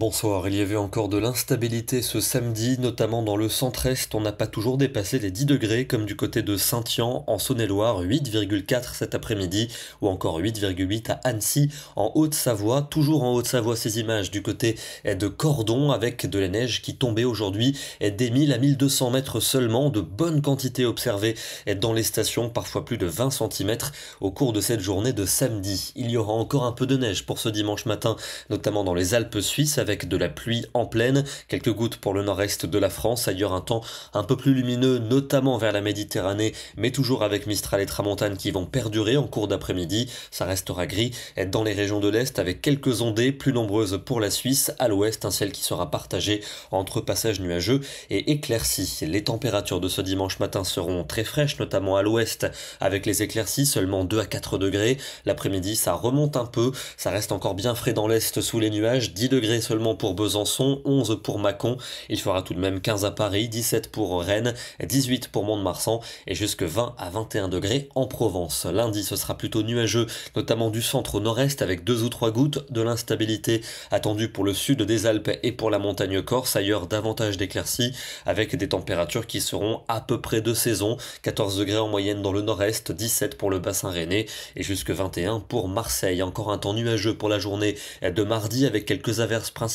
Bonsoir, il y avait encore de l'instabilité ce samedi, notamment dans le centre-est. On n'a pas toujours dépassé les 10 degrés, comme du côté de Saint-Yan, en Saône-et-Loire, 8,4 cet après-midi, ou encore 8,8 à Annecy, en Haute-Savoie. Toujours en Haute-Savoie, ces images du côté de Cordon, avec de la neige qui tombait aujourd'hui des 1000 à 1200 mètres seulement, de bonnes quantités observées dans les stations, parfois plus de 20 cm au cours de cette journée de samedi. Il y aura encore un peu de neige pour ce dimanche matin, notamment dans les Alpes suisses, avec de la pluie en pleine, quelques gouttes pour le nord-est de la France, ailleurs un temps un peu plus lumineux, notamment vers la Méditerranée, mais toujours avec Mistral et Tramontane qui vont perdurer en cours d'après-midi. Ça restera gris dans les régions de l'Est avec quelques ondées plus nombreuses pour la Suisse. À l'Ouest, un ciel qui sera partagé entre passages nuageux et éclaircis. Les températures de ce dimanche matin seront très fraîches, notamment à l'Ouest, avec les éclaircies, seulement 2 à 4 degrés. L'après-midi, ça remonte un peu, ça reste encore bien frais dans l'Est sous les nuages, 10 degrés seulement pour Besançon, 11 pour Mâcon, il fera tout de même 15 à Paris, 17 pour Rennes, 18 pour Mont-de-Marsan et jusque 20 à 21 degrés en Provence. Lundi, ce sera plutôt nuageux, notamment du centre au nord-est avec 2 ou 3 gouttes, de l'instabilité attendue pour le sud des Alpes et pour la montagne corse, ailleurs davantage d'éclaircies avec des températures qui seront à peu près de saison, 14 degrés en moyenne dans le nord-est, 17 pour le bassin rennais et jusque 21 pour Marseille. Encore un temps nuageux pour la journée de mardi avec quelques averses principalement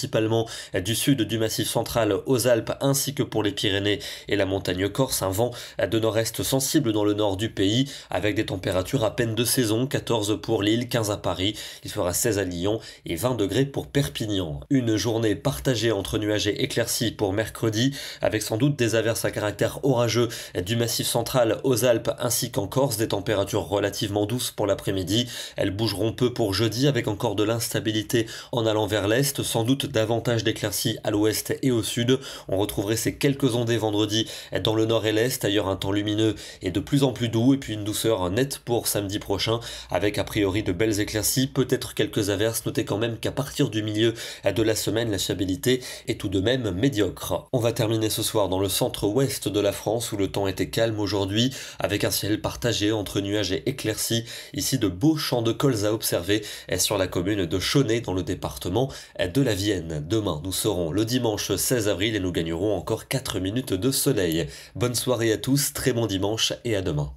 du sud du Massif central aux Alpes ainsi que pour les Pyrénées et la montagne corse, un vent de nord-est sensible dans le nord du pays avec des températures à peine de saison, 14 pour Lille, 15 à Paris, il fera 16 à Lyon et 20 degrés pour Perpignan. Une journée partagée entre nuages et éclaircies pour mercredi avec sans doute des averses à caractère orageux du Massif central aux Alpes ainsi qu'en Corse, des températures relativement douces pour l'après-midi. Elles bougeront peu pour jeudi avec encore de l'instabilité en allant vers l'est, sans doute davantage d'éclaircies à l'ouest et au sud. On retrouverait ces quelques ondées vendredi dans le nord et l'est, ailleurs un temps lumineux et de plus en plus doux et puis une douceur nette pour samedi prochain avec a priori de belles éclaircies, peut-être quelques averses. Notez quand même qu'à partir du milieu de la semaine, la fiabilité est tout de même médiocre. On va terminer ce soir dans le centre-ouest de la France où le temps était calme aujourd'hui avec un ciel partagé entre nuages et éclaircies. Ici de beaux champs de colza à observer sur la commune de Chauny dans le département de la Vienne. Demain, nous serons le dimanche 16 avril et nous gagnerons encore 4 minutes de soleil. Bonne soirée à tous, très bon dimanche et à demain.